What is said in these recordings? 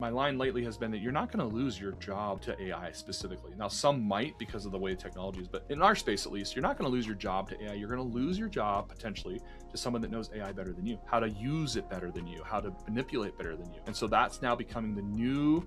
my line lately has been that you're not going to lose your job to AI specifically. Now, some might because of the way technology is, but in our space at least, you're not going to lose your job to AI. You're going to lose your job potentially to someone that knows AI better than you, how to use it better than you, how to manipulate better than you. And so that's now becoming the new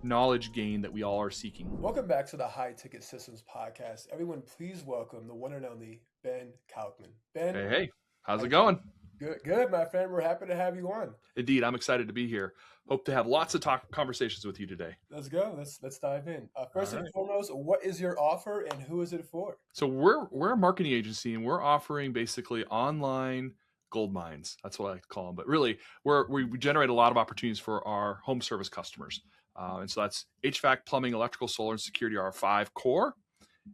knowledge gain that we all are seeking. Welcome back to the High Ticket Systems podcast. Everyone, please welcome the one and only Ben Kalkman. Ben, Hey, how's it going? Good, my friend. We're happy to have you on. Indeed, I'm excited to be here. Hope to have lots of conversations with you today. Let's go. Let's dive in. First All and right. foremost, what is your offer and who is it for? So we're a marketing agency and we're offering basically online gold mines. That's what I call them. But really, we generate a lot of opportunities for our home service customers. And so that's HVAC, plumbing, electrical, solar, and security are our 5 core.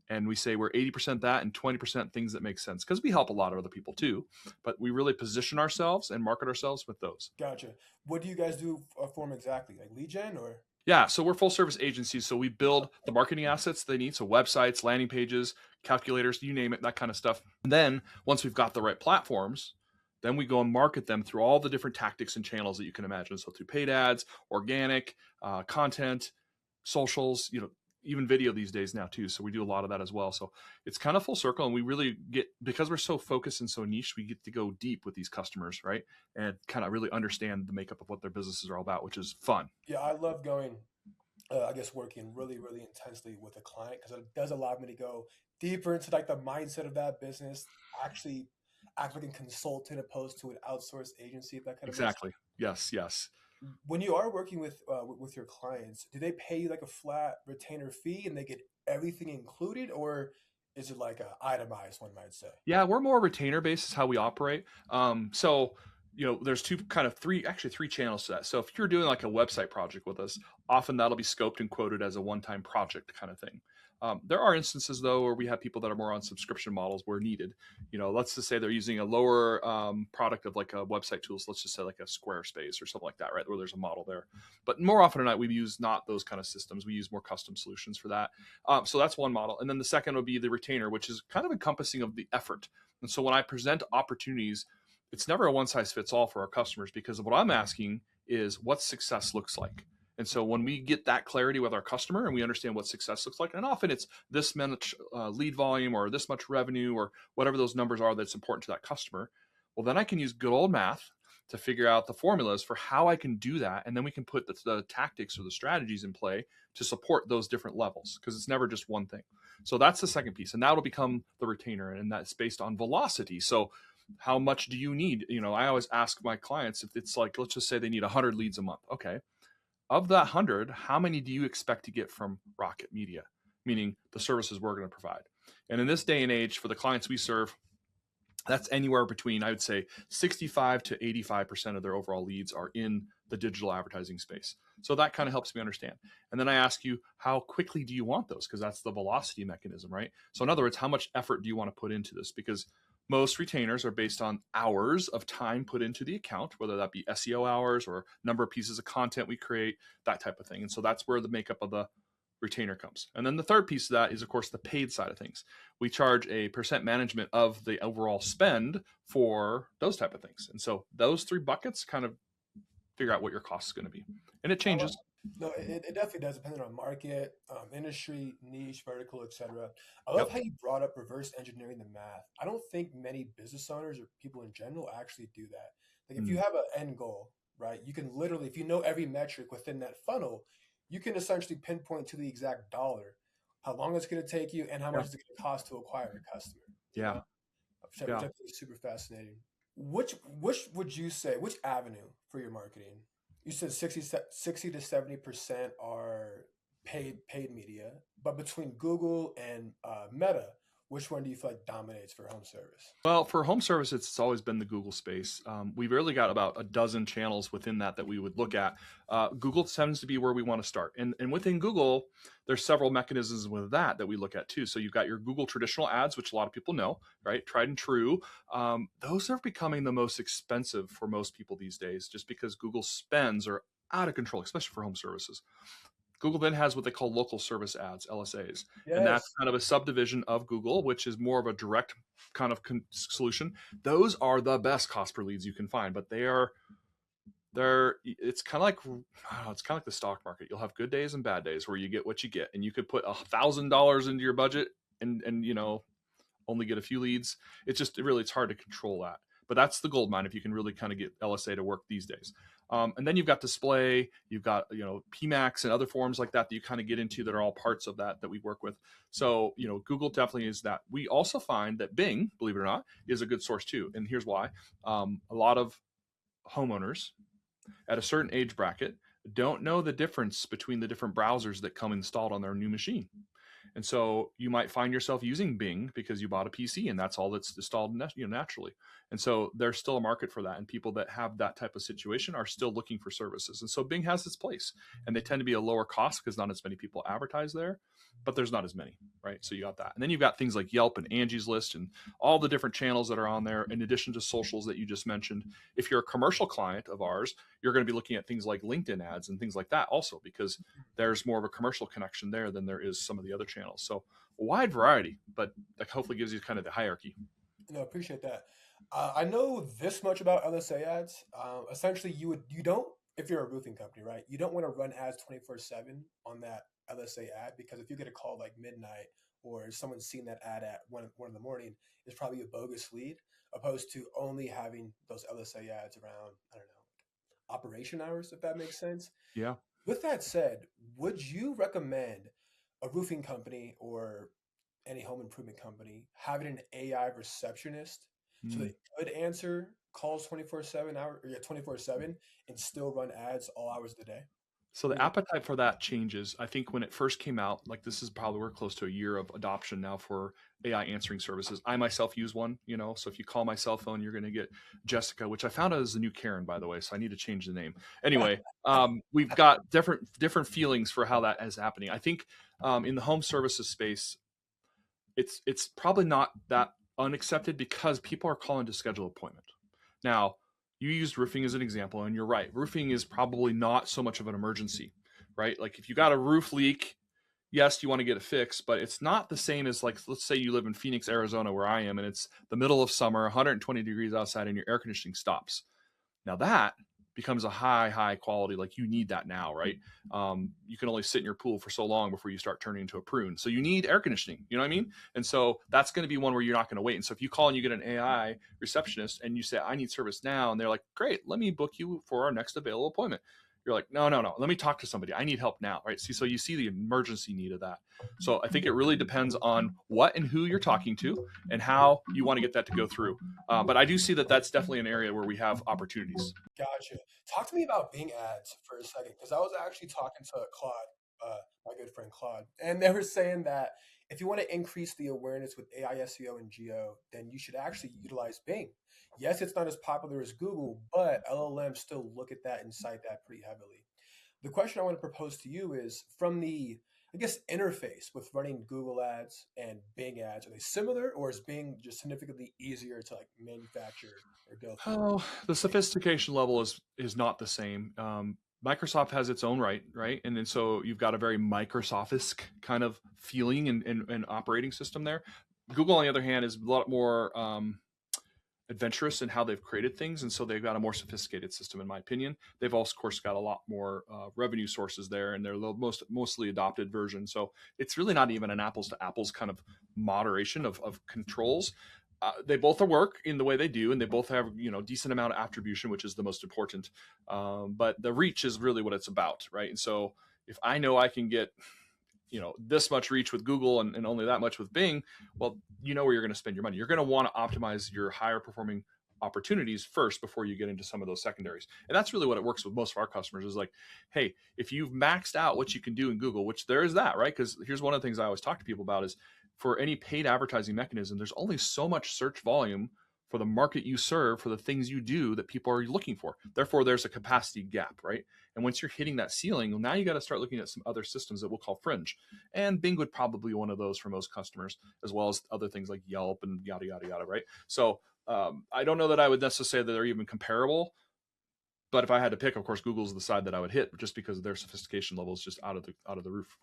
And we say we're 80% that and 20% things that make sense because we help a lot of other people too. But we really position ourselves and market ourselves with those. Gotcha. What do you guys do for them exactly? Like lead gen or? Yeah, so we're full service agencies. So we build the marketing assets they need. So websites, landing pages, calculators, you name it, that kind of stuff. And then once we've got the right platforms, then we go and market them through all the different tactics and channels that you can imagine. So through paid ads, organic, content, socials, even video these days now too. So we do a lot of that as well. So it's kind of full circle, and we really get, because we're so focused and so niche, we get to go deep with these customers, right? And kind of really understand the makeup of what their businesses are all about, which is fun. Yeah, I love going, working really, really intensely with a client because it does allow me to go deeper into like the mindset of that business, actually act like a consultant opposed to an outsourced agency, if that kind of makes Exactly. Yes. when you are working with your clients, do they pay you like a flat retainer fee and they get everything included, or is it like a itemized, one might say? Yeah, we're more retainer based is how we operate. So there's three channels to that. So if you're doing like a website project with us, often that'll be scoped and quoted as a one-time project kind of thing. There are instances though where we have people that are more on subscription models where needed. Let's just say they're using a lower product of like a website tools. Let's just say like a Squarespace or something like that, right? Where there's a model there. But more often than not, we use not those kind of systems. We use more custom solutions for that. So that's one model. And then the second would be the retainer, which is kind of encompassing of the effort. And so when I present opportunities, it's never a one size fits all for our customers because of what I'm asking is what success looks like. And so when we get that clarity with our customer and we understand what success looks like, and often it's this much lead volume or this much revenue or whatever those numbers are that's important to that customer, well, then I can use good old math to figure out the formulas for how I can do that. And then we can put the tactics or the strategies in play to support those different levels because it's never just one thing. So that's the second piece. And that'll become the retainer. And that's based on velocity. So how much do you need? I always ask my clients if it's like, let's just say they need 100 leads a month. Okay. Of that 100, how many do you expect to get from Rocket Media? Meaning the services we're going to provide. And in this day and age, for the clients we serve, that's anywhere between, I would say, 65 to 85% of their overall leads are in the digital advertising space. So that kind of helps me understand. And then I ask you, how quickly do you want those? Because that's the velocity mechanism, right? So in other words, how much effort do you want to put into this? Because most retainers are based on hours of time put into the account, whether that be SEO hours or number of pieces of content we create, that type of thing. And so that's where the makeup of the retainer comes. And then the third piece of that is, of course, the paid side of things. We charge a percent management of the overall spend for those type of things. And so those 3 buckets kind of figure out what your cost is going to be. And it changes. No, it definitely does, depending on market, industry, niche, vertical, etc. I love how you brought up reverse engineering the math. I don't think many business owners or people in general actually do that. Like if you have an end goal, right, you can literally, if you know every metric within that funnel, you can essentially pinpoint to the exact dollar how long it's going to take you and how much it's going to cost to acquire a customer. Yeah. Which I think is super fascinating. Which would you say, which avenue for your marketing? You said 60 to 70% are paid media, but between Google and Meta, which one do you feel like dominates for home service? Well, for home service, it's always been the Google space. We've really got about a dozen channels within that we would look at. Google tends to be where we want to start. And within Google, there's several mechanisms with that we look at too. So you've got your Google traditional ads, which a lot of people know, right? Tried and true. Those are becoming the most expensive for most people these days, just because Google spends are out of control, especially for home services. Google then has what they call local service ads, LSAs. Yes. And that's kind of a subdivision of Google, which is more of a direct kind of solution. Those are the best cost per leads you can find, but they are It's kind of like, I don't know, it's kind of like the stock market. You'll have good days and bad days where you get what you get, and you could put $1,000 into your budget and only get a few leads. It's just really, it's hard to control that. But that's the gold mine if you can really kind of get LSA to work these days. And then you've got display, you've got PMAX and other forms like that you kind of get into that are all parts of that we work with. So Google definitely is that. We also find that Bing, believe it or not, is a good source too. And here's why: a lot of homeowners at a certain age bracket don't know the difference between the different browsers that come installed on their new machine. And so you might find yourself using Bing because you bought a PC and that's all that's installed naturally. And so there's still a market for that. And people that have that type of situation are still looking for services. And so Bing has its place, and they tend to be a lower cost because not as many people advertise there, but there's not as many, right? So you got that. And then you've got things like Yelp and Angie's List and all the different channels that are on there, in addition to socials that you just mentioned. If you're a commercial client of ours, you're going to be looking at things like LinkedIn ads and things like that also, because there's more of a commercial connection there than there is some of the other channels. So a wide variety, but that hopefully gives you kind of the hierarchy. No, appreciate that. I know this much about LSA ads. Essentially, you don't, if you're a roofing company, right? You don't want to run ads 24/7 on that LSA ad, because if you get a call like midnight, or someone's seen that ad at one in the morning, it's probably a bogus lead, opposed to only having those LSA ads around, I don't know, operation hours, if that makes sense. Yeah. With that said, would you recommend a roofing company or any home improvement company having an AI receptionist so Mm. they could answer calls 24/7 and still run ads all hours of the day? So What the do you think? appetite for that changes. I think when it first came out, like this is probably, we're close to a year of adoption now for AI answering services. I myself use one, so if you call my cell phone, you're going to get Jessica, which I found out is the new Karen, by the way. So I need to change the name. Anyway, we've got different feelings for how that is happening. I think in the home services space, it's probably not that unaccepted because people are calling to schedule an appointment. Now, you used roofing as an example, and you're right. Roofing is probably not so much of an emergency, right? Like if you got a roof leak, yes, you want to get it fixed, but it's not the same as, like, let's say you live in Phoenix, Arizona, where I am, and it's the middle of summer, 120 degrees outside, and your air conditioning stops. Now that becomes a high quality, like you need that now, right? You can only sit in your pool for so long before you start turning into a prune. So you need air conditioning, you know what I mean? And so that's going to be one where you're not going to wait. And so if you call and you get an AI receptionist and you say, I need service now, and they're like, great, let me book you for our next available appointment. You're like, no, let me talk to somebody. I need help now, right? See, so you see the emergency need of that. So I think it really depends on what and who you're talking to and how you want to get that to go through. But I do see that that's definitely an area where we have opportunities. Gotcha. Talk to me about Bing ads for a second, because I was actually talking to Claude, my good friend Claude, and they were saying that if you want to increase the awareness with AI, SEO, and geo, then you should actually utilize Bing. Yes, it's not as popular as Google, but LLMs still look at that and cite that pretty heavily. The question I want to propose to you is, from the, I guess, interface with running Google ads and Bing ads, are they similar, or is Bing just significantly easier to like manufacture or go through? Oh, the sophistication level is not the same. Microsoft has its own right, and then so you've got a very Microsoftisk kind of feeling and operating system there. Google, on the other hand, is a lot more adventurous in how they've created things, and so they've got a more sophisticated system, in my opinion. They've also, of course, got a lot more revenue sources there, and they're the mostly adopted version. So it's really not even an apples to apples kind of moderation of controls. They both work in the way they do, and they both have decent amount of attribution, which is the most important. But the reach is really what it's about, right? And so if I know I can get this much reach with Google and only that much with Bing, well, you know where you're going to spend your money. You're going to want to optimize your higher performing opportunities first before you get into some of those secondaries. And that's really what it works with most of our customers is like, hey, if you've maxed out what you can do in Google, which there is that, right? Because here's one of the things I always talk to people about is, for any paid advertising mechanism, there's only so much search volume for the market you serve, for the things you do that people are looking for. Therefore, there's a capacity gap, right? And once you're hitting that ceiling, well, now you got to start looking at some other systems that we'll call fringe. And Bing would probably be one of those for most customers, as well as other things like Yelp and yada, yada, yada, right? So I don't know that I would necessarily say that they're even comparable. But if I had to pick, of course, Google's the side that I would hit, just because their sophistication level is just out of the roof.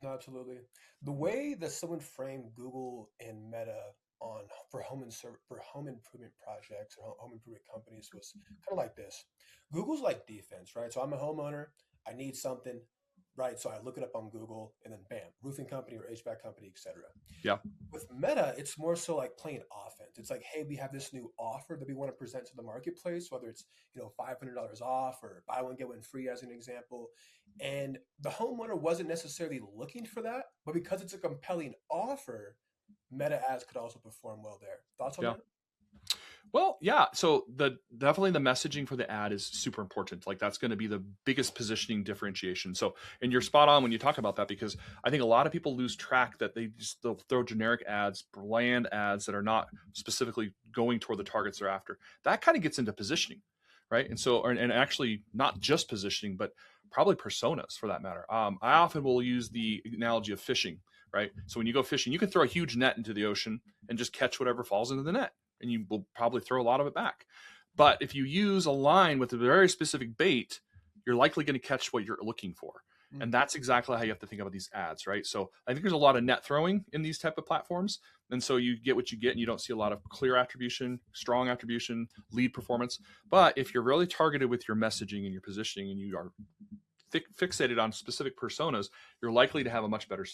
No, absolutely. The way that someone framed Google and Meta on for home improvement projects or home improvement companies was kind of like this. Google's like defense, right? So I'm a homeowner, I need something, right? So I look it up on Google, and then bam, roofing company or HVAC company, etc. Yeah. With Meta, it's more so like playing offense. It's like, hey, we have this new offer that we want to present to the marketplace, whether it's $500 off or buy one get one free as an example. And the homeowner wasn't necessarily looking for that, but because it's a compelling offer, Meta ads could also perform well there. Thoughts on Yeah. that? Well, yeah. So definitely the messaging for the ad is super important. Like that's going to be the biggest positioning differentiation. So, and you're spot on when you talk about that, because I think a lot of people lose track that they'll throw generic ads, bland ads that are not specifically going toward the targets they're after. That kind of gets into positioning, right? And so, and actually not just positioning, but probably personas for that matter. I often will use the analogy of fishing, right? So when you go fishing, you can throw a huge net into the ocean and just catch whatever falls into the net, and you will probably throw a lot of it back. But if you use a line with a very specific bait, you're likely going to catch what you're looking for. And Mm. that's exactly how you have to think about these ads, right? So I think there's a lot of net throwing in these type of platforms. And so you get what you get, and you don't see a lot of clear attribution, strong attribution, lead performance. But if you're really targeted with your messaging and your positioning, and you are fixated on specific personas, you're likely to have a much better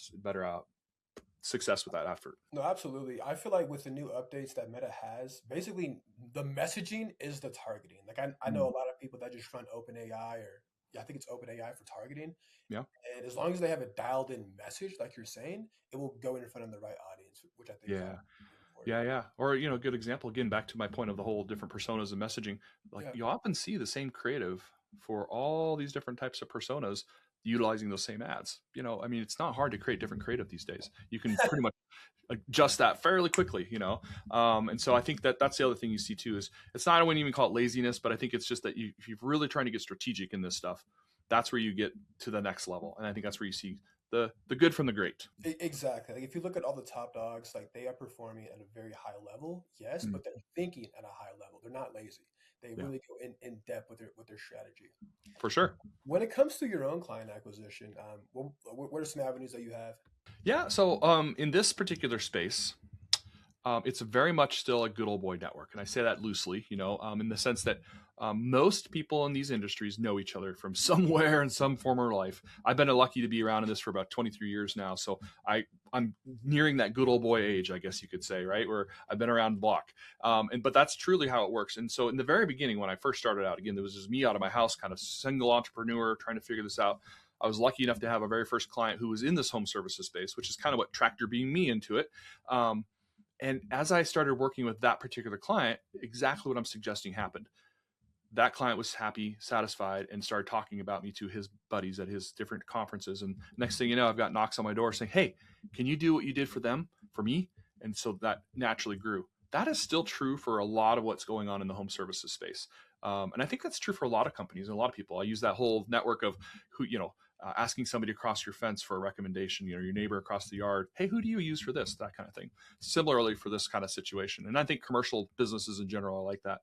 success with that effort. No, absolutely. I feel like with the new updates that Meta has, basically the messaging is the targeting. Like I know Mm. a lot of people that just run OpenAI or yeah, I think it's OpenAI for targeting. Yeah. And as long as they have a dialed in message, like you're saying, it will go in front of the right audience, which I think is Yeah. also important. Yeah, yeah. Or, a good example, again, back to my point of the whole different personas and messaging. Like Yeah. you often see the same creative for all these different types of personas utilizing those same ads. I mean, it's not hard to create different creative these days. You can pretty much adjust that fairly quickly. And so I think that that's the other thing you see too is it's not, I wouldn't even call it laziness, but I think it's just that if you're really trying to get strategic in this stuff, that's where you get to the next level. And I think that's where you see the good from the great. Exactly. Like if you look at all the top dogs, like they are performing at a very high level, yes, Mm, but they're thinking at a high level. They're not lazy. They yeah, really go in depth with their strategy. for sure. When it comes to your own client acquisition, what are some avenues that you have? Yeah. So in this particular space, it's very much still a good old boy network. And I say that loosely, in the sense that most people in these industries know each other from somewhere in some former life. I've been lucky to be around in this for about 23 years now. So I'm nearing that good old boy age, I guess you could say, right? Where I've been around the block. But that's truly how it works. And so in the very beginning, when I first started out, again, there was just me out of my house, kind of single entrepreneur trying to figure this out. I was lucky enough to have a very first client who was in this home services space, which is kind of what tractor beamed me into it. And as I started working with that particular client, exactly what I'm suggesting happened. That client was happy, satisfied, and started talking about me to his buddies at his different conferences. And next thing you know, I've got knocks on my door saying, "Hey, can you do what you did for them for me?" And so that naturally grew. That is still true for a lot of what's going on in the home services space. And I think that's true for a lot of companies and a lot of people. I use that whole network of asking somebody across your fence for a recommendation, your neighbor across the yard. Hey, who do you use for this? That kind of thing. Similarly for this kind of situation. And I think commercial businesses in general are like that.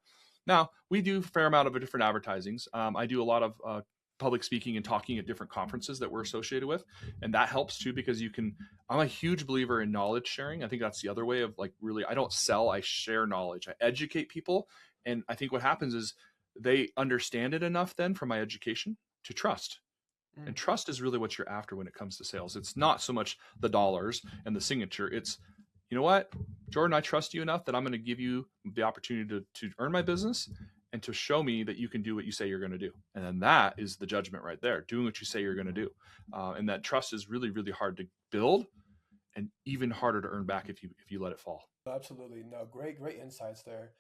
Now, we do a fair amount of different advertisings. I do a lot of public speaking and talking at different conferences that we're associated with. And that helps too, because I'm a huge believer in knowledge sharing. I think that's the other way of really, I don't sell, I share knowledge. I educate people. And I think what happens is they understand it enough then from my education to trust. And Mm. trust is really what you're after when it comes to sales. It's not so much the dollars and the signature. It's, you know what, Jordan, I trust you enough that I'm going to give you the opportunity to earn my business and to show me that you can do what you say you're going to do. And then that is the judgment right there, doing what you say you're going to do. And that trust is really, really hard to build and even harder to earn back if you let it fall. Absolutely. No, great insights there.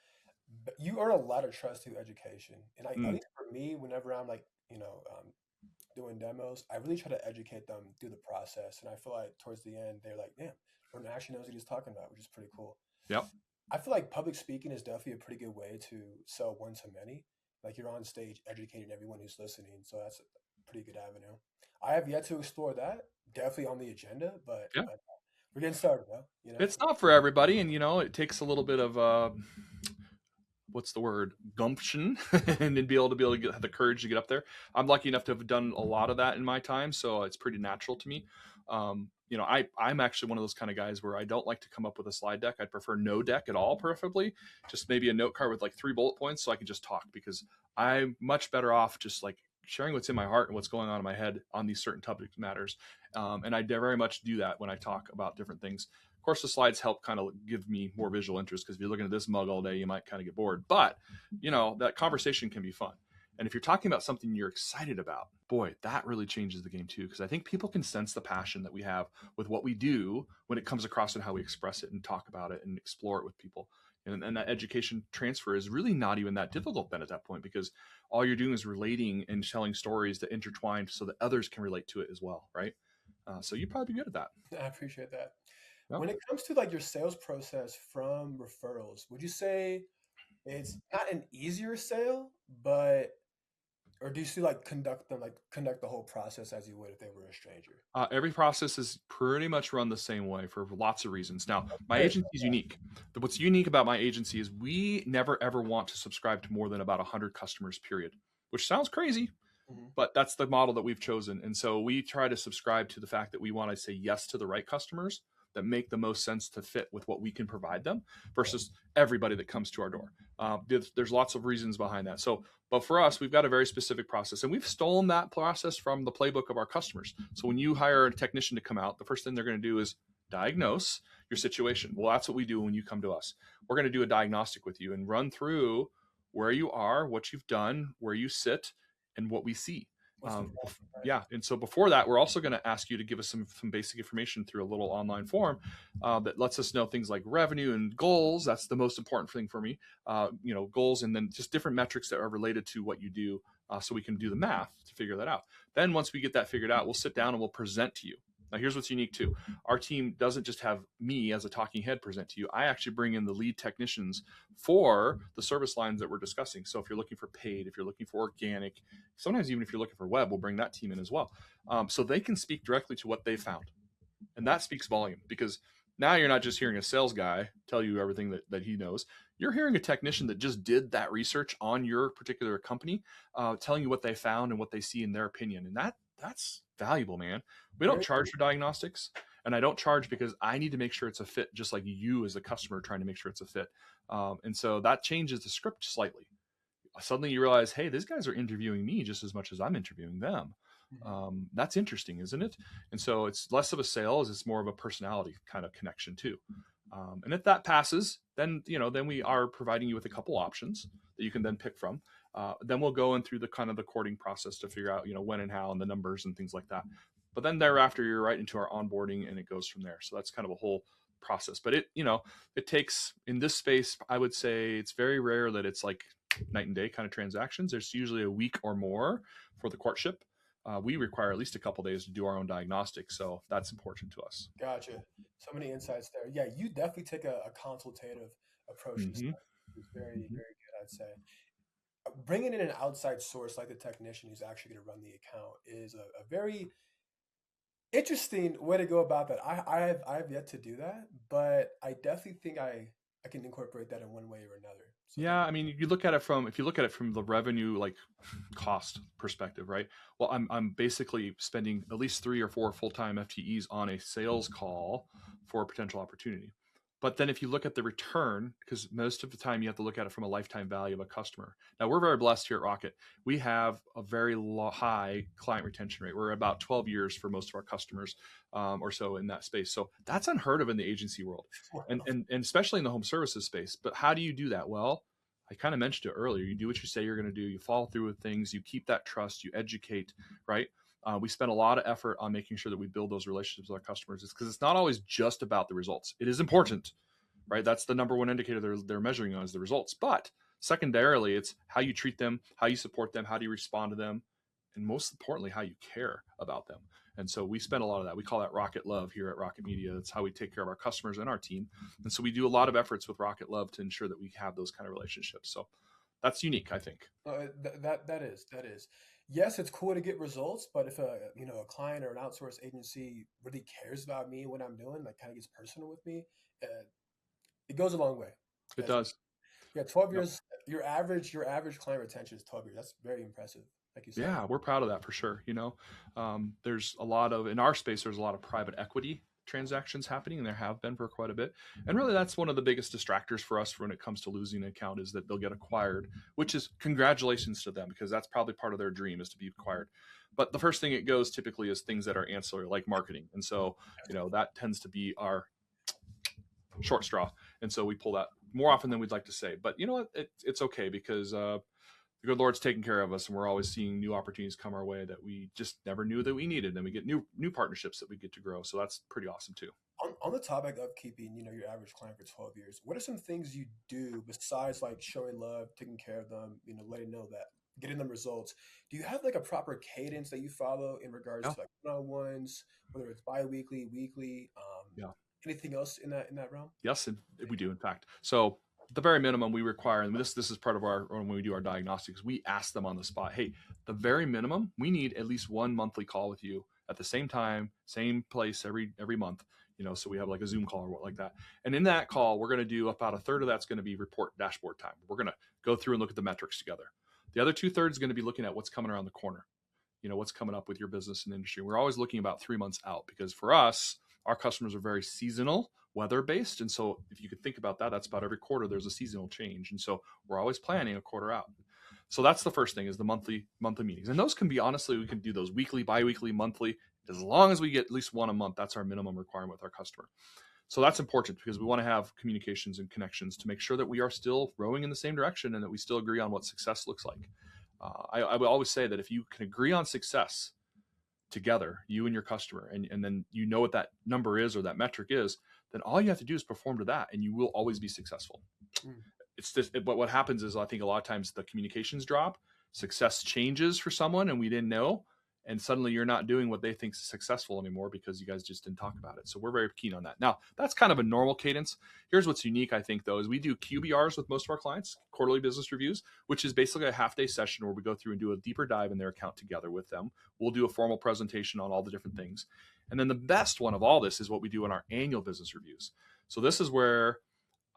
But you earn a lot of trust through education. And I Mm, think for me, whenever I'm like, doing demos, I really try to educate them through the process. And I feel like towards the end, they're like, damn, Jordan actually knows what he's talking about, which is pretty cool. yep. I feel like public speaking is definitely a pretty good way to sell one to many. Like you're on stage educating everyone who's listening. So that's a pretty good avenue. I have yet to explore that. Definitely on the agenda, but Yeah. we're getting started though, you know? It's not for everybody. And, it takes a little bit of what's the word, gumption, and then be able to have the courage to get up there. I'm lucky enough to have done a lot of that in my time, so it's pretty natural to me. I'm actually one of those kind of guys where I don't like to come up with a slide deck. I'd prefer no deck at all, preferably just maybe a note card with like 3 bullet points so I can just talk, because I'm much better off just like sharing what's in my heart and what's going on in my head on these certain topic matters. And I very much do that when I talk about different things. Of course, the slides help kind of give me more visual interest, because if you're looking at this mug all day, you might kind of get bored. But, that conversation can be fun. And if you're talking about something you're excited about, boy, that really changes the game too. Because I think people can sense the passion that we have with what we do when it comes across and how we express it and talk about it and explore it with people. And that education transfer is really not even that difficult then at that point, because all you're doing is relating and telling stories that intertwine so that others can relate to it as well, right? So you'd probably be good at that. I appreciate that. Yeah. When it comes to like your sales process from referrals, would you say it's not an easier sale, but or do you still like conduct the whole process as you would if they were a stranger? Every process is pretty much run the same way for lots of reasons. Now, my Great. agency is unique. What's unique about my agency is we never ever want to subscribe to more than about 100 customers, period, which sounds crazy, Mhm. but that's the model that we've chosen. And so we try to subscribe to the fact that we want to say yes to the right customers that make the most sense to fit with what we can provide them versus everybody that comes to our door. There's lots of reasons behind that. So, but for us, we've got a very specific process, and we've stolen that process from the playbook of our customers. So when you hire a technician to come out, the first thing they're going to do is diagnose your situation. Well, that's what we do when you come to us. We're going to do a diagnostic with you and run through where you are, what you've done, where you sit, and what we see. What's the problem, right? Yeah, and so before that, we're also going to ask you to give us some basic information through a little online form that lets us know things like revenue and goals. That's the most important thing for me. Goals, and then just different metrics that are related to what you do, so we can do the math to figure that out. Then once we get that figured out, we'll sit down and we'll present to you. Now, here's what's unique too. Our team doesn't just have me as a talking head present to you. I actually bring in the lead technicians for the service lines that we're discussing. So if you're looking for paid, if you're looking for organic, sometimes even if you're looking for web, we'll bring that team in as well. So they can speak directly to what they found. And that speaks volume, because now you're not just hearing a sales guy tell you everything that he knows. You're hearing a technician that just did that research on your particular company, telling you what they found and what they see in their opinion. And that's valuable, man. We don't Very charge for diagnostics, and I don't charge because I need to make sure it's a fit, just like you as a customer trying to make sure it's a fit. And so that changes the script slightly. Suddenly you realize, hey, these guys are interviewing me just as much as I'm interviewing them. Mhm. That's interesting, isn't it? And so it's less of a sales; it's more of a personality kind of connection too. And if that passes, then we are providing you with a couple options that you can then pick from. Then we'll go in through the kind of the courting process to figure out, when and how and the numbers and things like that. But then thereafter, you're right into our onboarding, and it goes from there. So that's kind of a whole process. But it takes, in this space, I would say it's very rare that it's like night and day kind of transactions. There's usually a week or more for the courtship. We require at least a couple days to do our own diagnostic, so that's important to us. Gotcha. So many insights there. Yeah, you definitely take a consultative approach to Mm-hmm. stuff. It's very, Mm-hmm. very good, I'd say. Bringing in an outside source like the technician who's actually going to run the account is a very interesting way to go about that. I have yet to do that, but I definitely think I can incorporate that in one way or another. So Yeah, thank I mean, if you look at it from the revenue like cost perspective, right? Well, I'm basically spending at least 3 or 4 full-time FTEs on a sales call for a potential opportunity. But then if you look at the return, because most of the time you have to look at it from a lifetime value of a customer. Now we're very blessed here at Rocket. We have a very high client retention rate. We're about 12 years for most of our customers, or so in that space. So that's unheard of in the agency world, you. and especially in the home services space. But how do you do that? Well, I kind of mentioned it earlier. You do what you say you're going to do. You follow through with things. You keep that trust. You educate, right? We spend a lot of effort on making sure that we build those relationships with our customers. It's because it's not always just about the results. It is important, right? That's the number one indicator they're measuring on, is the results. But secondarily, it's how you treat them, how you support them, how do you respond to them, and most importantly, how you care about them. And so we spend a lot of that. We call that Rocket Love here at Rocket Media. That's how we take care of our customers and our team. And so we do a lot of efforts with Rocket Love to ensure that we have those kind of relationships. So that's unique, I think. That is. Yes, it's cool to get results, but if a client or an outsourced agency really cares about me and what I'm doing, like kind of gets personal with me, uh, it goes a long way. It As does. yeah, 12 Yep. years. your average client retention is 12 years. That's very impressive, like you said. Yeah, we're proud of that for sure. There's a lot of, in our space, there's a lot of private equity transactions happening, and there have been for quite a bit. And really, that's one of the biggest distractors for us when it comes to losing an account is that they'll get acquired, which is congratulations to them because that's probably part of their dream is to be acquired. But the first thing it goes typically is things that are ancillary, like marketing. And so, that tends to be our short straw. And so we pull that more often than we'd like to say. But you know what? It's okay because the good Lord's taking care of us, and we're always seeing new opportunities come our way that we just never knew that we needed. And we get new partnerships that we get to grow. So that's pretty awesome too. On the topic of keeping, your average client for 12 years, what are some things you do besides like showing love, taking care of them, letting know that, getting them results? Do you have like a proper cadence that you follow in regards Yeah, to like one-on-ones, whether it's bi-weekly, weekly, yeah. anything else in that realm? Yes, and we do, in fact. So the very minimum we require, and this is part of our when we do our diagnostics, we ask them on the spot, hey, the very minimum, we need at least one monthly call with you at the same time, same place every month. So we have like a Zoom call or what like that. And in that call, we're going to do about a third of that's going to be report dashboard time. We're going to go through and look at the metrics together. The other 2/3 is going to be looking at what's coming around the corner. What's coming up with your business and industry. We're always looking about 3 months out because for us, our customers are very seasonal, weather based. And so if you could think about that, that's about every quarter there's a seasonal change. And so we're always planning a quarter out. So that's the first thing is the monthly meetings. And those can be, honestly, we can do those weekly, bi-weekly, monthly, as long as we get at least one a month. That's our minimum requirement with our customer. So that's important because we want to have communications and connections to make sure that we are still rowing in the same direction and that we still agree on what success looks like. I would always say that if you can agree on success together, you and your customer, and then what that number is or that metric is, then all you have to do is perform to that and you will always be successful. Mm. It's just, but what happens is I think a lot of times the communications drop, success changes for someone and we didn't know, and suddenly you're not doing what they think is successful anymore because you guys just didn't talk about it. So we're very keen on that. Now, that's kind of a normal cadence. Here's what's unique, I think, though, is we do QBRs with most of our clients, quarterly business reviews, which is basically a half-day session where we go through and do a deeper dive in their account together with them. We'll do a formal presentation on all the different things. And then the best one of all this is what we do in our annual business reviews. So this is where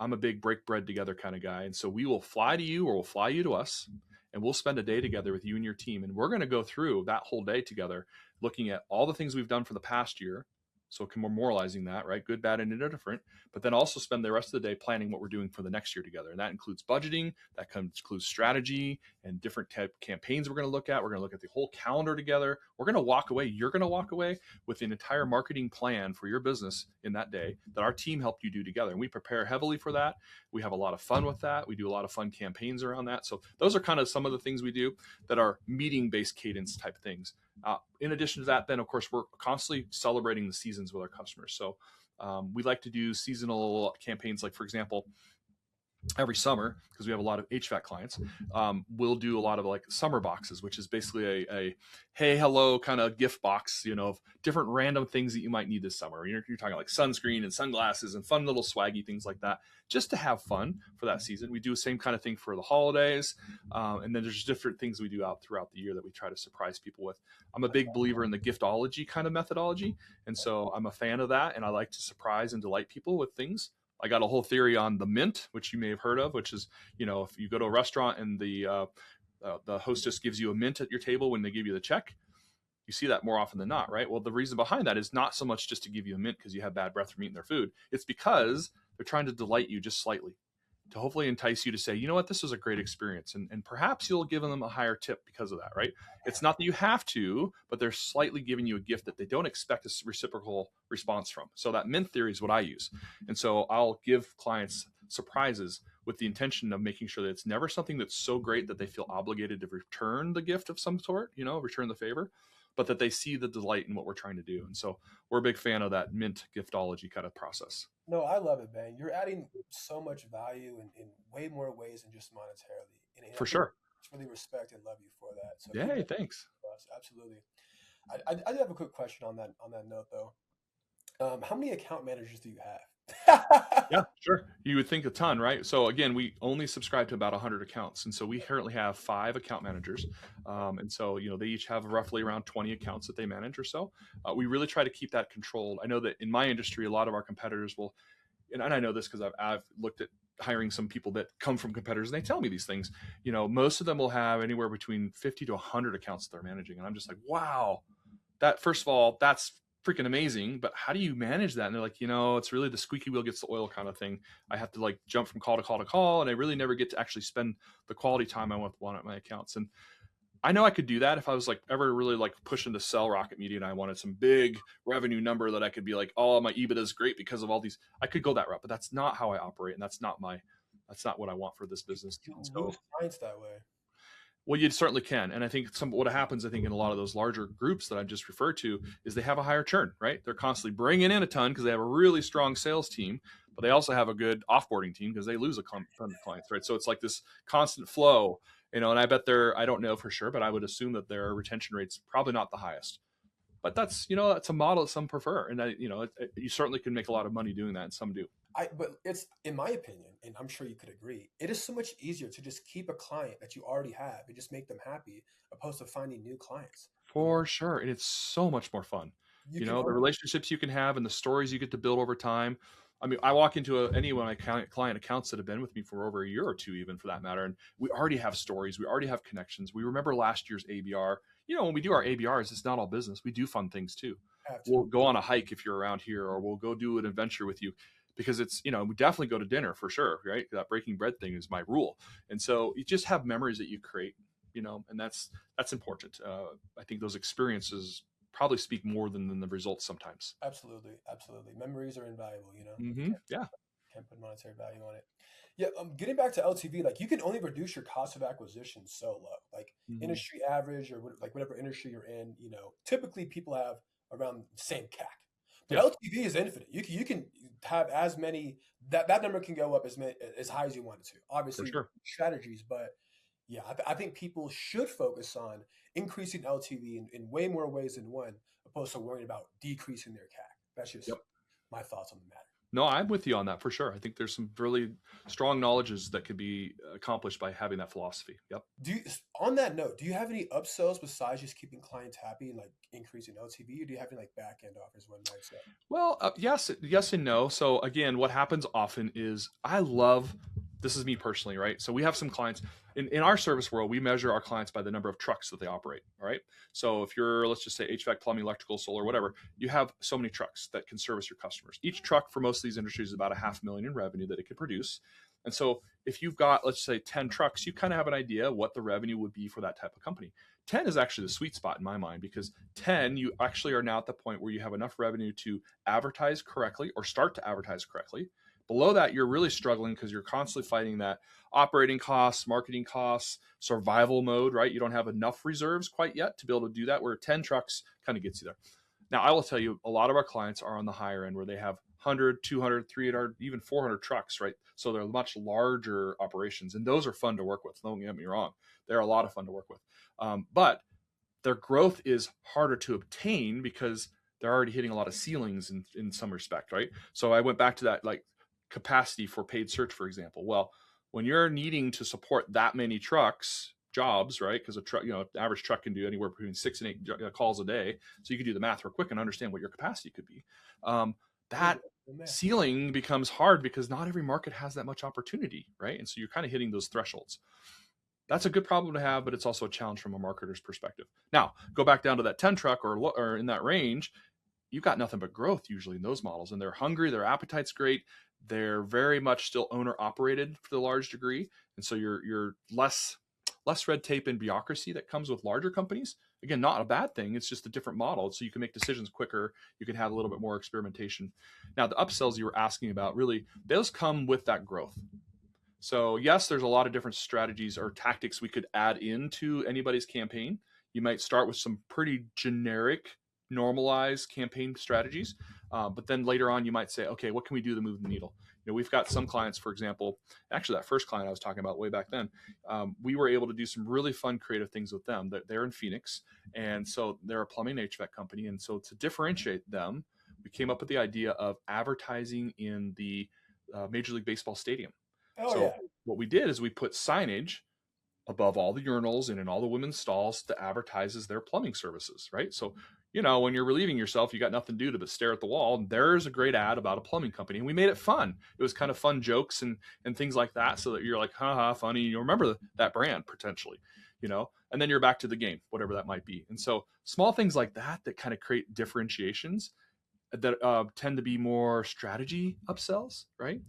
I'm a big break bread together kind of guy. And so we will fly to you or we'll fly you to us and we'll spend a day together with you and your team. And we're going to go through that whole day together, looking at all the things we've done for the past year. So memorializing that, right? Good, bad, and indifferent. But then also spend the rest of the day planning what we're doing for the next year together. And that includes budgeting, that includes strategy and different type campaigns we're going to look at. We're going to look at the whole calendar together. We're going to walk away. You're going to walk away with an entire marketing plan for your business in that day that our team helped you do together. And we prepare heavily for that. We have a lot of fun with that. We do a lot of fun campaigns around that. So those are kind of some of the things we do that are meeting-based cadence type things. In addition to that, then, of course, we're constantly celebrating the seasons with our customers. So we like to do seasonal campaigns, like, for example, every summer, because we have a lot of HVAC clients, we'll do a lot of like summer boxes, which is basically a hey, hello kind of gift box, of different random things that you might need this summer. You're talking like sunscreen and sunglasses and fun little swaggy things like that, just to have fun for that season. We do the same kind of thing for the holidays. And then there's different things we do out throughout the year that we try to surprise people with. I'm a big believer in the giftology kind of methodology. And so I'm a fan of that. And I like to surprise and delight people with things. I got a whole theory on the mint, which you may have heard of, which is, if you go to a restaurant and the hostess gives you a mint at your table when they give you the check, you see that more often than not, right? Well, the reason behind that is not so much just to give you a mint because you have bad breath from eating their food. It's because they're trying to delight you just slightly, to hopefully entice you to say, you know what, this was a great experience. And perhaps you'll give them a higher tip because of that, right? It's not that you have to, but they're slightly giving you a gift that they don't expect a reciprocal response from. So that mint theory is what I use. And so I'll give clients surprises with the intention of making sure that it's never something that's so great that they feel obligated to return the gift of some sort, return the favor, but that they see the delight in what we're trying to do. And so we're a big fan of that mint giftology kind of process. No, I love it, man. You're adding so much value in way more ways than just monetarily. And I For think sure. I really respect and love you for that. So keep Yay, that thanks. to us. Absolutely. I do have a quick question on that note though. How many account managers do you have? Yeah, sure. You would think a ton, right? So again, we only subscribe to about 100 accounts, and so we currently have 5 account managers, and so they each have roughly around 20 accounts that they manage or so. We really try to keep that controlled. I know that in my industry, a lot of our competitors will, and I know this because I've looked at hiring some people that come from competitors, and they tell me these things. Most of them will have anywhere between 50 to 100 accounts that they're managing, and I'm just like, wow, that, first of all, that's freaking amazing, but how do you manage that? And they're like, it's really the squeaky wheel gets the oil kind of thing. I have to like jump from call to call to call, and I really never get to actually spend the quality time I want at my accounts. And I know I could do that if I was like ever really like pushing to sell Rocket Media and I wanted some big revenue number that I could be like, oh, my EBITDA is great because of all these. I could go that route, but that's not how I operate, and that's not what I want for this business. You And so, lose clients that way. well, you certainly can. And I think what happens, I think, in a lot of those larger groups that I've just referred to is they have a higher churn, right? They're constantly bringing in a ton because they have a really strong sales team, but they also have a good offboarding team because they lose a ton of clients, right? So it's like this constant flow, and I bet I don't know for sure, but I would assume that their retention rate's probably not the highest. But that's a model that some prefer. And you certainly can make a lot of money doing that, and some do. But it's, in my opinion, and I'm sure you could agree, it is so much easier to just keep a client that you already have and just make them happy, opposed to finding new clients. For sure. And it's so much more fun. You can The always, relationships you can have and the stories you get to build over time. I mean, I walk into any one of my client accounts that have been with me for over a year or two, even for that matter, and we already have stories. We already have connections. We remember last year's ABR. When we do our ABRs, it's not all business. We do fun things too. have to. We'll go on a hike if you're around here, or we'll go do an adventure with you because we definitely go to dinner for sure, right? That breaking bread thing is my rule. And so you just have memories that you create, and that's important. I think those experiences probably speak more than the results sometimes. Absolutely, absolutely. Memories are invaluable. Yeah. Can't put monetary value on it. Yeah, getting back to LTV, like you can only reduce your cost of acquisition so low. Like Hmm. industry average or like whatever industry you're in, typically people have around the same CAC. But Yeah, LTV is infinite. You can have as many, that number can go up as high as you want it to. for Obviously, sure. strategies, but yeah, I think people should focus on increasing LTV in way more ways than one, opposed to worrying about decreasing their CAC. That's just Yep. my thoughts on the matter. No, I'm with you on that for sure. I think there's some really strong knowledges that could be accomplished by having that philosophy. Yep. On that note, do you have any upsells besides just keeping clients happy and like increasing LTV, or do you have any like back end offers one mindset? Well, yes and no. So again, what happens often is I love, this is me personally, right? So we have some clients in our service world, we measure our clients by the number of trucks that they operate. All right. So if you're, let's just say HVAC, plumbing, electrical, solar, whatever, you have so many trucks that can service your customers. Each truck for most of these industries is about 500,000 in revenue that it could produce. And so if you've got, let's say 10 trucks, you kind of have an idea what the revenue would be for that type of company. 10 is actually the sweet spot in my mind because 10, you actually are now at the point where you have enough revenue to advertise correctly or start to advertise correctly. Below that, you're really struggling because you're constantly fighting that operating costs, marketing costs, survival mode, right? You don't have enough reserves quite yet to be able to do that, where 10 trucks kind of gets you there. Now, I will tell you, a lot of our clients are on the higher end where they have 100, 200, 300, even 400 trucks, right? So they're much larger operations, and those are fun to work with. Don't get me wrong. They're a lot of fun to work with. But their growth is harder to obtain because they're already hitting a lot of ceilings in some respect, right? So I went back to that like capacity for paid search, for example. Well, when you're needing to support that many trucks, jobs, right? Because a truck, the average truck can do anywhere between 6 and 8 calls a day. So you can do the math real quick and understand what your capacity could be. Good, That good math. ceiling becomes hard because not every market has that much opportunity, right? And so you're kind of hitting those thresholds. That's a good problem to have, but it's also a challenge from a marketer's perspective. Now, go back down to that 10 truck or in that range, you've got nothing but growth usually in those models, and they're hungry, their appetite's great, they're very much still owner operated for the large degree, and so you're less red tape and bureaucracy that comes with larger companies. Again, not a bad thing, it's just a different model, so you can make decisions quicker, you can have a little bit more experimentation. Now, the upsells you were asking about, really, those come with that growth. So yes, there's a lot of different strategies or tactics we could add into anybody's campaign. You might start with some pretty generic, normalized campaign strategies, but then later on you might say, okay, what can we do to move the needle? We've got some clients, for example, actually that first client I was talking about way back then, we were able to do some really fun creative things with them. They're in Phoenix, and so they're a plumbing HVAC company, and so to differentiate them, we came up with the idea of advertising in the Major League Baseball stadium. Oh So yeah, what we did is we put signage above all the urinals and in all the women's stalls to advertise as their plumbing services, right? So when you're relieving yourself, you got nothing to do but stare at the wall. And there's a great ad about a plumbing company. And we made it fun. It was kind of fun jokes and things like that. So that you're like, haha, funny. You remember that brand potentially, and then you're back to the game, whatever that might be. And so small things like that kind of create differentiations that tend to be more strategy upsells, right?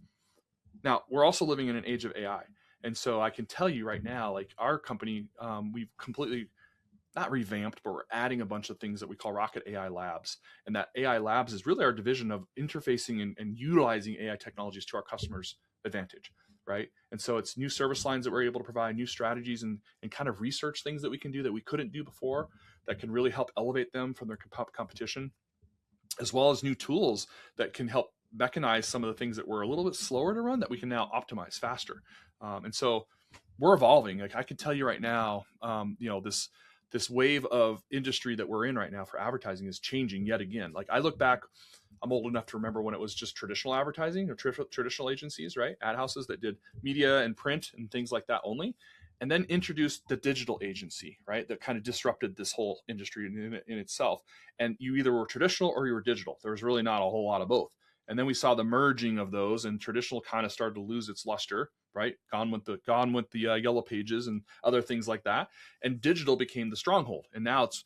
Now, we're also living in an age of AI. And so I can tell you right now, like our company, we've completely not revamped, but we're adding a bunch of things that we call Rocket AI Labs. And that AI Labs is really our division of interfacing and utilizing AI technologies to our customers' advantage, right? And so it's new service lines that we're able to provide, new strategies, and kind of research things that we can do that we couldn't do before that can really help elevate them from their competition, as well as new tools that can help mechanize some of the things that were a little bit slower to run that we can now optimize faster. And so we're evolving. Like I can tell you right now, this wave of industry that we're in right now for advertising is changing yet again. Like I look back, I'm old enough to remember when it was just traditional advertising or traditional agencies, right? Ad houses that did media and print and things like that only, and then introduced the digital agency, right? That kind of disrupted this whole industry in itself. And you either were traditional or you were digital. There was really not a whole lot of both. And then we saw the merging of those, and traditional kind of started to lose its luster, right? Gone with the yellow pages and other things like that. And digital became the stronghold. And now it's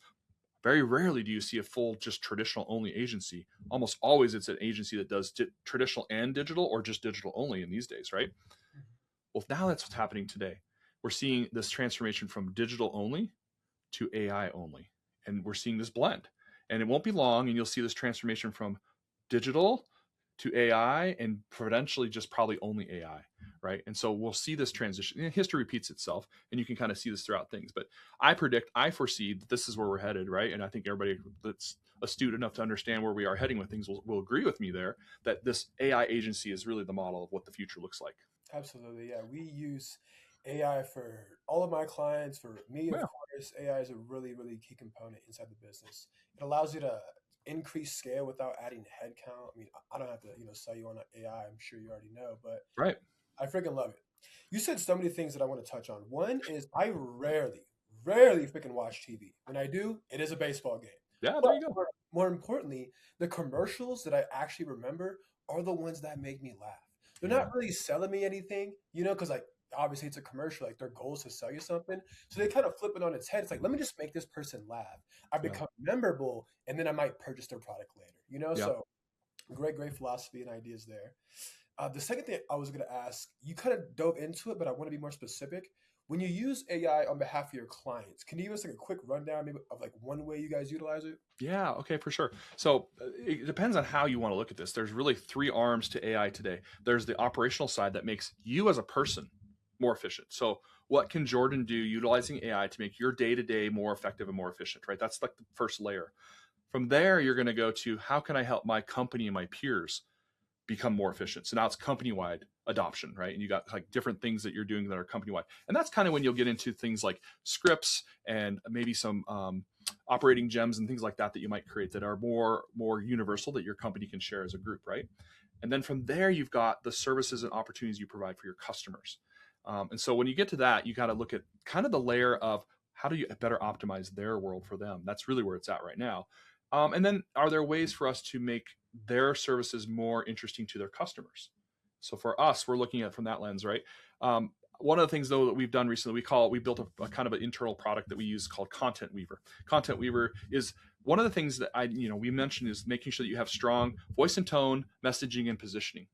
very rarely do you see a full just traditional only agency. Almost always it's an agency that does traditional and digital, or just digital only in these days, right? Well, now that's what's happening today. We're seeing this transformation from digital only to AI only. And we're seeing this blend. And it won't be long, and you'll see this transformation from digital to AI, and potentially just probably only AI, right? And so we'll see this transition. History repeats itself, and you can kind of see this throughout things. But I foresee that this is where we're headed, right? And I think everybody that's astute enough to understand where we are heading with things will agree with me there, that this AI agency is really the model of what the future looks like. Absolutely. Yeah. We use AI for all of my clients. For me, of Yeah, course, AI is a really, really key component inside the business. It allows you to increase scale without adding headcount. I mean, I don't have to, sell you on AI. I'm sure you already know, but right. I freaking love it. You said so many things that I want to touch on. One is I rarely freaking watch TV. When I do, it is a baseball game. Yeah, But there you go. more importantly, the commercials that I actually remember are the ones that make me laugh. They're not Yeah, really selling me anything, because like obviously it's a commercial, like their goal is to sell you something. So they kind of flip it on its head. It's like, let me just make this person laugh. I yeah, become memorable, and then I might purchase their product later. yeah. So great philosophy and ideas there. The second thing I was going to ask, you kind of dove into it, but I want to be more specific. When you use AI on behalf of your clients, can you give us like a quick rundown maybe of like one way you guys utilize it? Yeah, okay, for sure. So it depends on how you want to look at this. There's really three arms to AI today. There's the operational side that makes you as a person more efficient. So what can Jordan do utilizing AI to make your day to day more effective and more efficient, right? That's like the first layer. From there, you're going to go to how can I help my company and my peers become more efficient. So now it's company wide adoption, right? And you got like different things that you're doing that are company wide. And that's kind of when you'll get into things like scripts and maybe some operating gems and things like that you might create that are more universal that your company can share as a group, right? And then from there, you've got the services and opportunities you provide for your customers. And so when you get to that, you got to look at kind of the layer of how do you better optimize their world for them. That's really where it's at right now. And then are there ways for us to make their services more interesting to their customers? So for us, we're looking at it from that lens, right? One of the things though that we've done recently, we built a kind of an internal product that we use called Content Weaver. Content Weaver is one of the things that we mentioned is making sure that you have strong voice and tone, messaging, and positioning.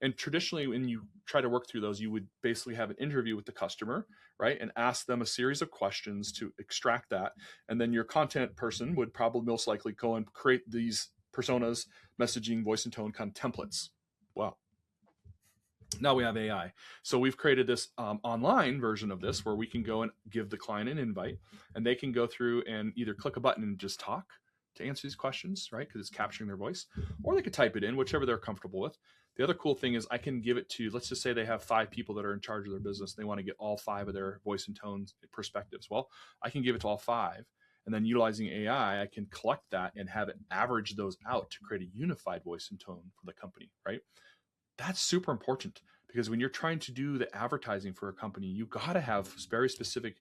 And traditionally, when you try to work through those, you would basically have an interview with the customer, right? And ask them a series of questions to extract that. And then your content person would probably most likely go and create these personas, messaging, voice, and tone kind of templates. Wow. Now we have AI. So we've created this online version of this where we can go and give the client an invite, and they can go through and either click a button and just talk to answer these questions, right? Because it's capturing their voice, or they could type it in, whichever they're comfortable with. The other cool thing is I can give it to, let's just say they have 5 people that are in charge of their business. They want to get all 5 of their voice and tones perspectives. Well, I can give it to all 5. And then utilizing AI, I can collect that and have it average those out to create a unified voice and tone for the company, right? That's super important because when you're trying to do the advertising for a company, you got to have very specific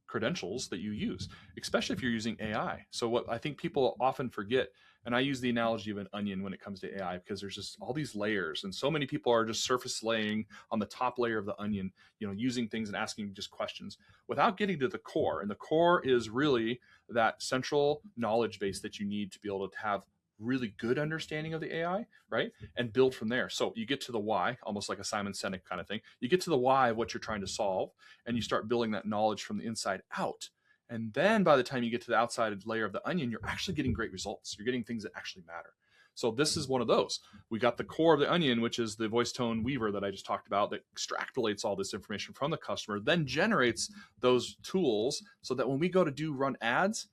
credentials that you use, especially if you're using AI. So what I think people often forget, and I use the analogy of an onion when it comes to AI, because there's just all these layers, and so many people are just surface laying on the top layer of the onion, using things and asking just questions without getting to the core. And the core is really that central knowledge base that you need to be able to have really good understanding of the AI, right? And build from there. So you get to the why, almost like a Simon Sinek kind of thing. You get to the why of what you're trying to solve, and you start building that knowledge from the inside out. And then by the time you get to the outside layer of the onion, you're actually getting great results. You're getting things that actually matter. So this is one of those. We got the core of the onion, which is the voice tone weaver that I just talked about, that extrapolates all this information from the customer, then generates those tools so that when we go to run ads,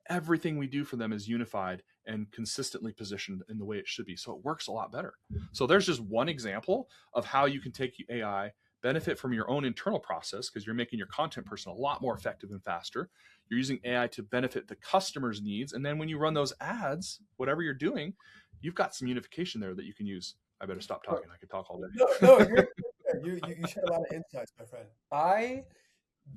everything we do for them is unified and consistently positioned in the way it should be. So it works a lot better. So there's just one example of how you can take AI, benefit from your own internal process, because you're making your content person a lot more effective and faster. You're using AI to benefit the customer's needs. And then when you run those ads, whatever you're doing, you've got some unification there that you can use. I better stop talking. I could talk all day. No, you share a lot of insights, my friend. I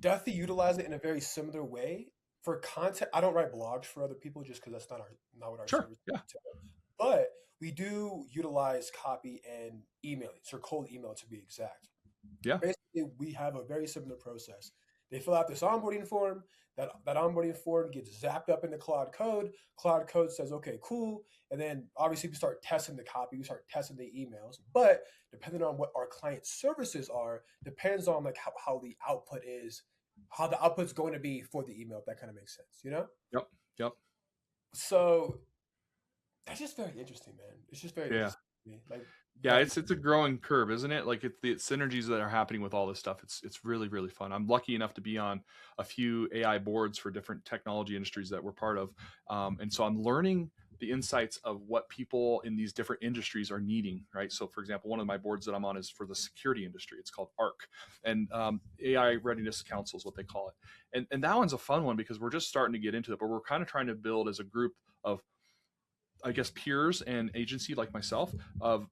definitely utilize it in a very similar way for content. I don't write blogs for other people just because that's not what our Sure. service Yeah. entails. But we do utilize copy and emailing, so cold email to be exact. Yeah. Basically, we have a very similar process. They fill out this onboarding form. That onboarding form gets zapped up into Claude Code. Claude Code says, "Okay, cool," and then obviously we start testing the copy. We start testing the emails. But depending on what our client services are, depends on like how the output is, how the output's going to be for the email. If that kind of makes sense, you know. Yep. Yep. So that's just very interesting, man. It's just very Yeah. interesting to me. Like Yeah, that. it's a growing curve, isn't it? Like it's the synergies that are happening with all this stuff. It's really really fun. I'm lucky enough to be on a few AI boards for different technology industries that we're part of, and so I'm learning the insights of what people in these different industries are needing. Right. So, for example, one of my boards that I'm on is for the security industry. It's called ARC, and AI Readiness Council is what they call it. And that one's a fun one because we're just starting to get into it, but we're kind of trying to build as a group of, I guess, peers and agency like myself of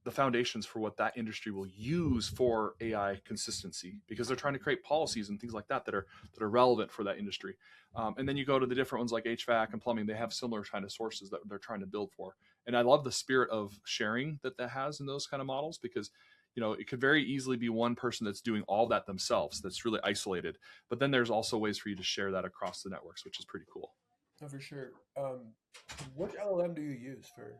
the foundations for what that industry will use for AI consistency, because they're trying to create policies and things like that are relevant for that industry. And then you go to the different ones like HVAC and plumbing; they have similar kind of sources that they're trying to build for. And I love the spirit of sharing that has in those kind of models, because it could very easily be one person that's doing all that themselves, that's really isolated. But then there's also ways for you to share that across the networks, which is pretty cool. No, for sure. Which LLM do you use for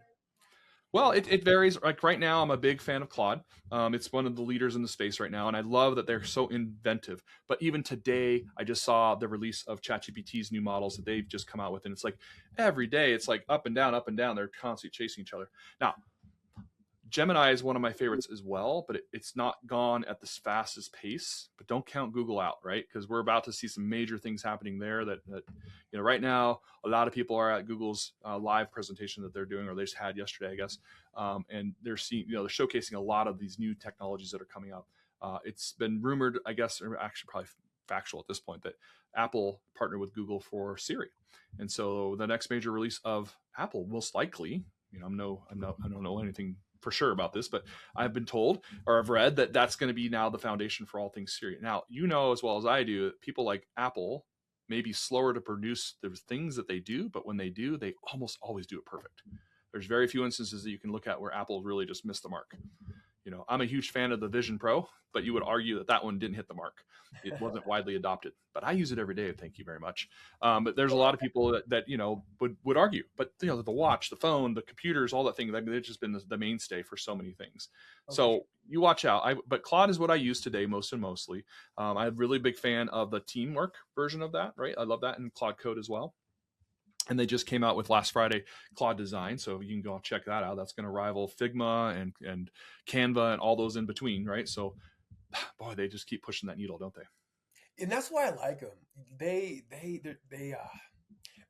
Well, your? it varies. Like right now, I'm a big fan of Claude. It's one of the leaders in the space right now, and I love that they're so inventive. But even today, I just saw the release of ChatGPT's new models that they've just come out with, and it's like every day, it's like up and down, up and down. They're constantly chasing each other. Now, Gemini is one of my favorites as well, but it's not gone at this fastest pace. But don't count Google out, right? Because we're about to see some major things happening there. That right now, a lot of people are at Google's live presentation that they're doing, or they just had yesterday, I guess, and they're seeing, they're showcasing a lot of these new technologies that are coming up. It's been rumored, I guess, or actually probably factual at this point, that Apple partnered with Google for Siri, and so the next major release of Apple, most likely, I don't know anything for sure about this, but I've been told, or I've read, that that's going to be now the foundation for all things Siri. Now, as well as I do, people like Apple may be slower to produce the things that they do, but when they do, they almost always do it perfect. There's very few instances that you can look at where Apple really just missed the mark. I'm a huge fan of the Vision Pro, but you would argue that one didn't hit the mark. It wasn't widely adopted, but I use it every day. Thank you very much. But there's a lot of people that would argue, but the watch, the phone, the computers, all that thing, they've just been the mainstay for so many things. Oh, for sure. So you watch out. But Claude is what I use today, mostly. I'm a really big fan of the teamwork version of that. Right, I love that, and Claude Code as well. And they just came out with last Friday Claude Design, so you can go check that out. That's going to rival Figma and Canva and all those in between, right? So, boy, they just keep pushing that needle, don't they? And that's why I like them. They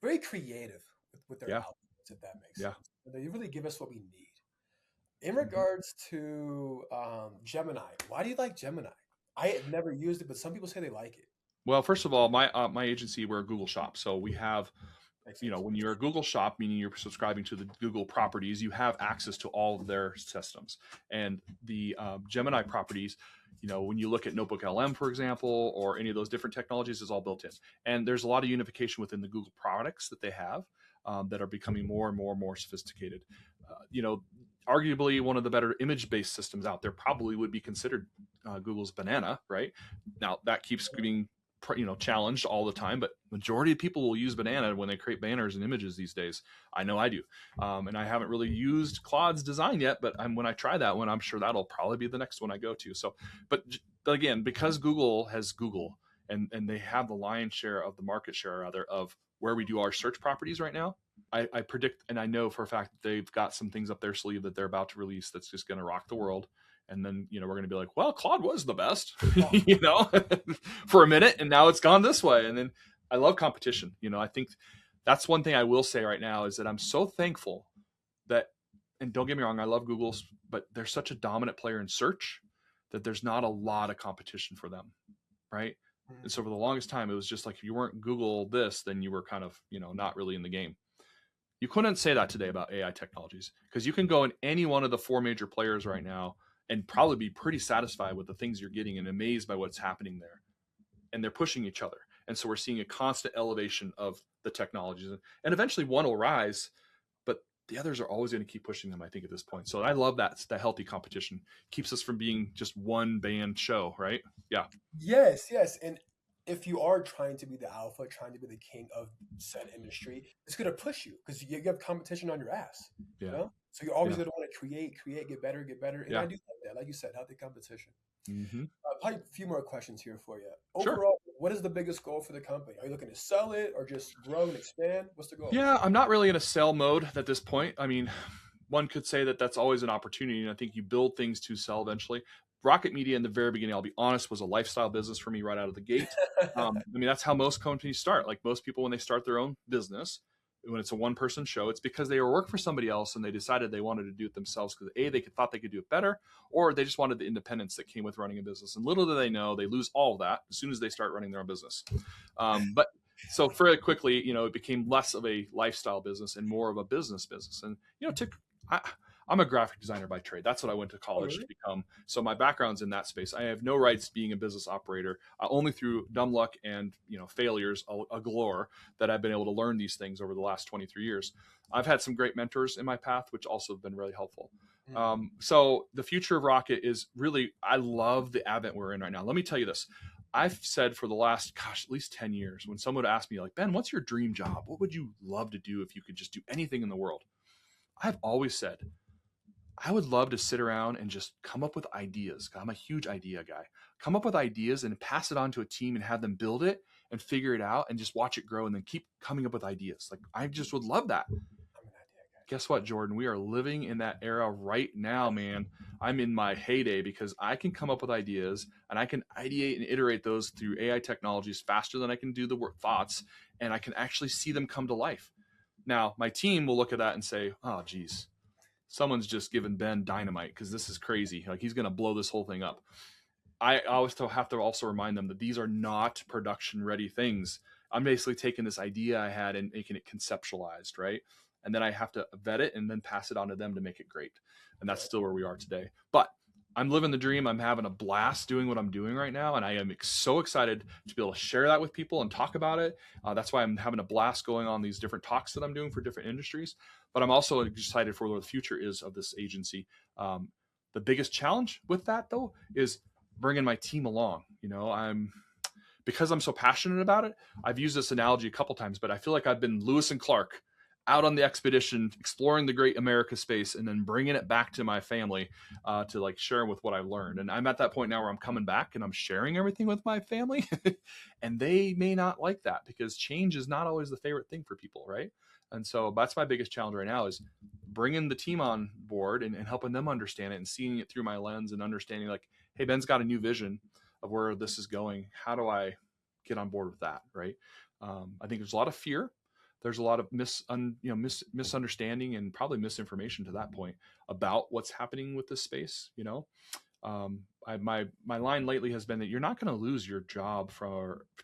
very creative with their Yeah, outputs, if that makes yeah. sense. They really give us what we need. In Mhm. regards to Gemini, why do you like Gemini? I had never used it, but some people say they like it. Well, first of all, my agency, we're a Google shop, so we have, Makes sense. when you're a Google shop, meaning you're subscribing to the Google properties, you have access to all of their systems. And the Gemini properties, when you look at Notebook LM, for example, or any of those different technologies, is all built in. And there's a lot of unification within the Google products that they have that are becoming more and more and more sophisticated. Arguably one of the better image-based systems out there probably would be considered Google's Banana, right? Now that keeps being challenged all the time, but majority of people will use Banana when they create banners and images these days. I know I do. And I haven't really used Claude's design yet, but when I try that one, I'm sure that'll probably be the next one I go to. So, but again, because Google has Google and they have the lion's share of the market share, rather, of where we do our search properties right now, I predict, and I know for a fact they've got some things up their sleeve that they're about to release that's just going to rock the world. And then, we're going to be like, well, Claude was the best, for a minute, and now it's gone this way. And then I love competition. I think that's one thing I will say right now is that I'm so thankful that, and don't get me wrong, I love Google, but they're such a dominant player in search that there's not a lot of competition for them, right? And so for the longest time, it was just like, if you weren't Google this, then you were kind of, not really in the game. You couldn't say that today about AI technologies, because you can go in any one of the 4 major players right now and probably be pretty satisfied with the things you're getting and amazed by what's happening there. And they're pushing each other. And so we're seeing a constant elevation of the technologies. And eventually one will rise, but the others are always going to keep pushing them, I think, at this point. So I love that healthy competition keeps us from being just one band show, right? Yeah. Yes. And if you are trying to be the alpha, trying to be the king of said industry, it's going to push you because you have competition on your ass. Yeah. So you're always going to want to create, get better. And I do like that. Like you said, healthy competition. Mm-hmm. Probably a few more questions here for you. Sure. Overall, what is the biggest goal for the company? Are you looking to sell it or just grow and expand? What's the goal? Yeah, I'm not really in a sell mode at this point. I mean, one could say that that's always an opportunity, and I think you build things to sell eventually. Rocket Media in the very beginning, I'll be honest, was a lifestyle business for me right out of the gate. I mean, that's how most companies start. Like most people, when they start their own business, when it's a one-person show, it's because they were working for somebody else and they decided they wanted to do it themselves because thought they could do it better, or they just wanted the independence that came with running a business. And little do they know, they lose all of that as soon as they start running their own business. But so very quickly, it became less of a lifestyle business and more of a business. And I'm a graphic designer by trade. That's what I went to college to become. So my background's in that space. I have no rights being a business operator, only through dumb luck and failures galore that I've been able to learn these things over the last 23 years. I've had some great mentors in my path, which also have been really helpful. So the future of Rocket is really, I love the advent we're in right now. Let me tell you this. I've said for the last, at least 10 years, when someone would ask me like, Ben, what's your dream job? What would you love to do if you could just do anything in the world? I've always said, I would love to sit around and just come up with ideas. I'm a huge idea guy. Come up with ideas and pass it on to a team and have them build it and figure it out and just watch it grow and then keep coming up with ideas. Like I just would love that. Guess what, Jordan? We are living in that era right now, man. I'm in my heyday because I can come up with ideas and I can ideate and iterate those through AI technologies faster than I can do the thoughts, and I can actually see them come to life. Now, my team will look at that and say, oh, geez, someone's just given Ben dynamite because this is crazy. Like he's going to blow this whole thing up. I always have to also remind them that these are not production ready things. I'm basically taking this idea I had and making it conceptualized, right? And then I have to vet it and then pass it on to them to make it great. And that's still where we are today. But I'm living the dream. I'm having a blast doing what I'm doing right now. And I am so excited to be able to share that with people and talk about it. That's why I'm having a blast going on these different talks that I'm doing for different industries. But I'm also excited for what the future is of this agency. The biggest challenge with that, though, is bringing my team along. Because I'm so passionate about it, I've used this analogy a couple times, but I feel like I've been Lewis and Clark out on the expedition, exploring the great America space, and then bringing it back to my family to like share with what I've learned. And I'm at that point now where I'm coming back and I'm sharing everything with my family and they may not like that because change is not always the favorite thing for people. Right. And so that's my biggest challenge right now is bringing the team on board and helping them understand it and seeing it through my lens and understanding like, hey, Ben's got a new vision of where this is going. How do I get on board with that? Right. I think there's a lot of fear. There's a lot of misunderstanding and probably misinformation to that point about what's happening with this space. My line lately has been that you're not going to lose your job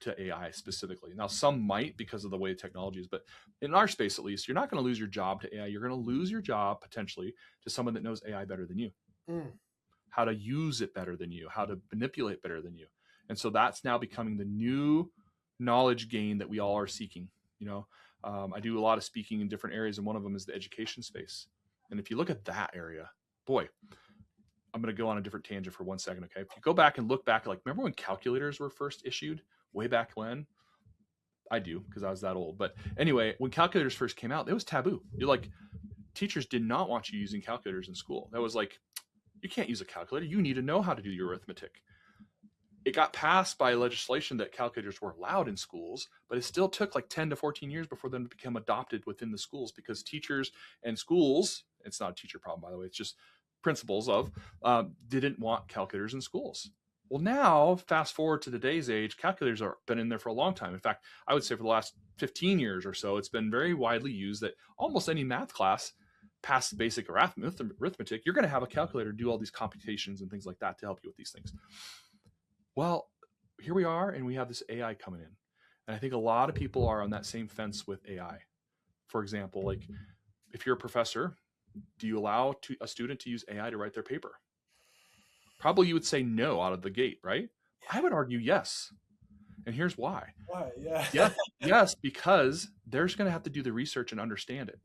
to AI specifically. Now, some might because of the way technology is, but in our space, at least, you're not going to lose your job to AI. You're going to lose your job potentially to someone that knows AI better than you. how to use it better than you, how to manipulate better than you. And so that's now becoming the new knowledge gain that we all are seeking. You know, I do a lot of speaking in different areas, and one of them is the education space. And if you look at that area, boy, I'm going to go on a different tangent for 1 second. Okay. If you go back and look back, like, remember when calculators were first issued way back when? I do, because I was that old. But anyway, when calculators first came out, it was taboo. You're like, teachers did not want you using calculators in school. That was like, you can't use a calculator. You need to know how to do your arithmetic. It got passed by legislation that calculators were allowed in schools, but it still took like 10 to 14 years before them to become adopted within the schools, because teachers and schools, it's not a teacher problem, by the way, it's just principals of, didn't want calculators in schools. Well, now, fast forward to today's age, calculators have been in there for a long time. In fact, I would say for the last 15 years or so, it's been very widely used that almost any math class past basic arithmetic, you're going to have a calculator do all these computations and things like that to help you with these things. Well, here we are, and we have this AI coming in. And I think a lot of people are on that same fence with AI. For example, like, if you're a professor, do you allow a student to use AI to write their paper? Probably you would say no out of the gate, right? I would argue yes. And here's why. Why? Yeah. Yes, because they're going to have to do the research and understand it.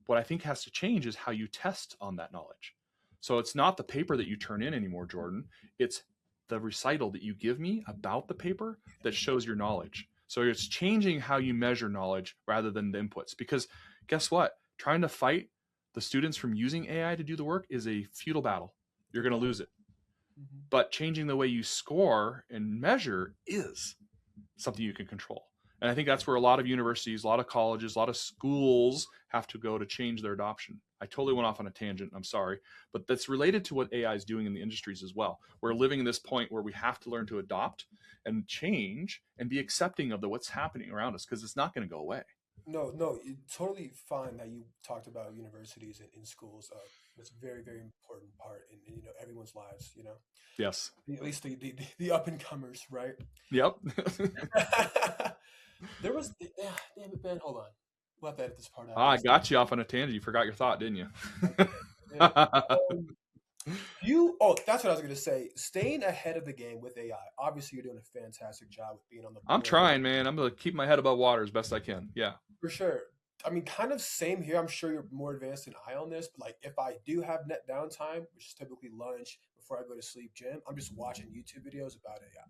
What I think has to change is how you test on that knowledge. So it's not the paper that you turn in anymore, Jordan. It's the recital that you give me about the paper that shows your knowledge. So it's changing how you measure knowledge rather than the inputs. Because guess what? Trying to fight the students from using AI to do the work is a futile battle. You're going to lose it. Mhm. But changing the way you score and measure is something you can control. And I think that's where a lot of universities, a lot of colleges, a lot of schools have to go to change their adoption. I totally went off on a tangent. I'm sorry. But that's related to what AI is doing in the industries as well. We're living in this point where we have to learn to adopt and change and be accepting of what's happening around us, because it's not going to go away. No, it's totally fine that you talked about universities and in schools. It's a very, very important part in everyone's lives. Yes. At least the up and comers, right? Yep. There was, yeah, damn it, Ben. Hold on, we'll have to edit this part out. I got you off on a tangent. You forgot your thought, didn't you? Yeah. Oh, that's what I was going to say. Staying ahead of the game with AI. Obviously, you're doing a fantastic job with being on the I'm board. trying, man. I'm going to keep my head above water as best I can. Yeah. For sure. I mean, kind of same here. I'm sure you're more advanced than I on this, but like if I do have net downtime, which is typically lunch before I go to sleep, gym, I'm just watching YouTube videos about AI.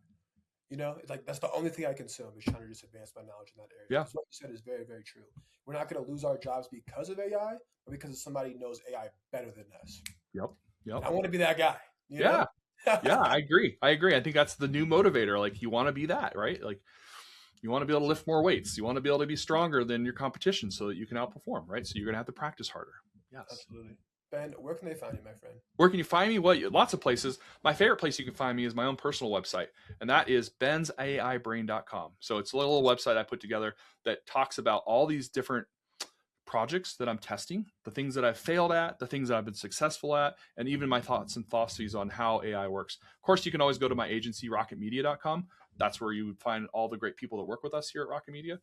It's like that's the only thing I consume is trying to just advance my knowledge in that area. Yeah. Because what you said is very, very true. We're not going to lose our jobs because of AI, but because somebody knows AI better than us. Yep. And I want to be that guy. Yeah. Yeah, I agree. I think that's the new motivator. Like, you want to be that, right? Like, you want to be able to lift more weights. You want to be able to be stronger than your competition so that you can outperform, right? So you're going to have to practice harder. Yes. Absolutely. Ben, where can they find you, my friend? Where can you find me? Well, lots of places. My favorite place you can find me is my own personal website, and that is bensaibrain.com. So it's a little website I put together that talks about all these different projects that I'm testing, the things that I've failed at, the things that I've been successful at, and even my thoughts and philosophies on how AI works. Of course, you can always go to my agency, rocketmedia.com. That's where you would find all the great people that work with us here at Rocket Media.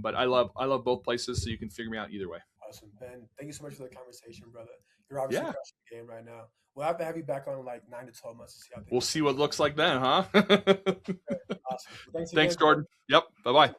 But I love both places, so you can figure me out either way. Awesome, Ben. Thank you so much for the conversation, brother. You're obviously crushing the game right now. We'll have to have you back on in like 9 to 12 months to see how things. We'll see what it looks like then, huh? Awesome. Well, thanks again. Thanks, Gordon. Yep. Bye-bye.